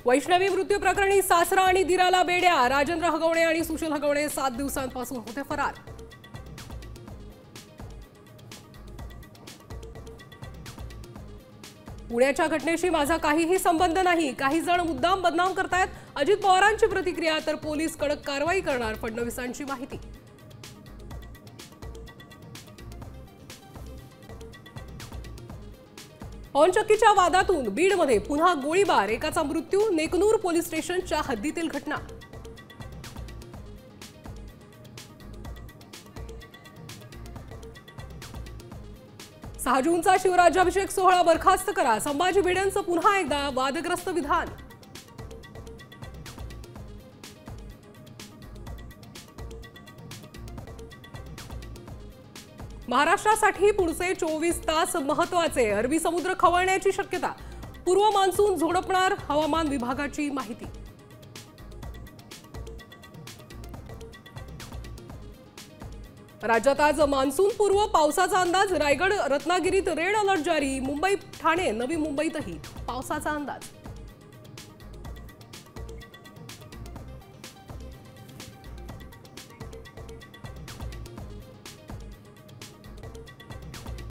वैष्णवी मृत्यू प्रकरणी सासरा आणि दिराला बेड्या। राजेंद्र हगवणे आणि सुशील हगवणे 7 दिवसांपासून होते फरार। पुण्याच्या घटनेशी माझा काहीही संबंध नाही, काही जण मुद्दाम बदनाम करतायत। अजित पवारांची प्रतिक्रिया, तर पोलीस कडक कारवाई करणार, फडणवीसांची माहिती। पवनचक्कीच्या वादातून बीडमध्ये पुन्हा गोळीबार, एकाचा मृत्यू। नेकनूर पोलीस स्टेशनच्या हद्दीतील घटना। 6 जूनचा शिवराज्याभिषेक सोहळा बरखास्त करा। संभाजी भिडेंचं पुन्हा एकदा वादग्रस्त विधान। महाराष्ट्रासाठी पुढचे 24 तास महत्त्वाचे। अरबी समुद्र खवळण्याची शक्यता, पूर्व मान्सून झोडपणार, हवामान विभागाची माहिती। राज्यात आज मान्सून पूर्व पावसाचा अंदाज। रायगड रत्नागिरीत रेड अलर्ट जारी। मुंबई ठाणे नवी मुंबईतही पावसाचा अंदाज।